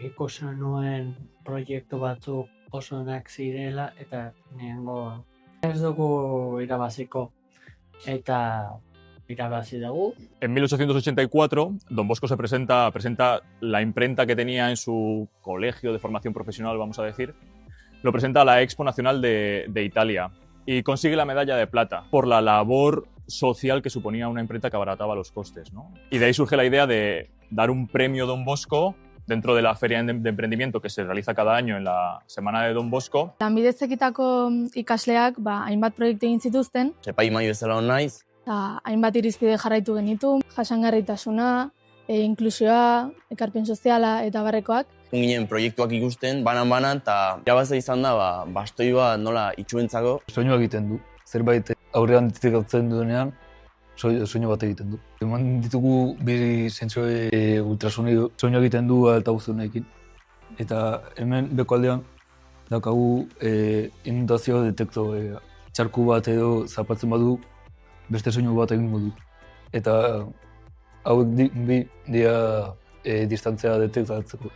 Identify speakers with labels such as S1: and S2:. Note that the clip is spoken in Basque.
S1: ikusi nuen proiektu batzuk oso onak zirela eta nengo ez dugu irabaziko eta irabazi dugu.
S2: En 1884, Don Bosco presenta la imprenta que tenía en su colegio de formación profesional, vamos a decir, lo presenta a la Expo Nacional de Italia y consigue la medalla de plata por la labor social que suponía una imprenta que abarataba los costes, ¿no? Y de ahí surge la idea de dar un premio Don Bosco dentro de la feria de emprendimiento que se realiza cada año en la Semana de Don Bosco.
S3: Lanbidez ekitako ikasleak hainbat proiektu egin zituzten,
S4: Epaimahai bezala hon naiz.
S3: eta hainbat irizpide jarraitu genitu, jasangarritasuna, inklusioa, ekarpen soziala eta barrekoak.
S4: Ginen proiektuak ikusten, banan, eta irabaza izan da, bastoi bat nola itxuentzako.
S5: Soinua egiten du. Zerbait aurrean detekatzen duenean, soinu bat egiten du. Eman ditugu bi zentzoi ultrasonido soinu egiten du altavozunekin. Eta hemen beko aldean daukagu inundazio detekto. Txarku bat edo zapatzen badu, beste soinu bat egingo du. Eta hauek bi dira distantzia detektatzeko.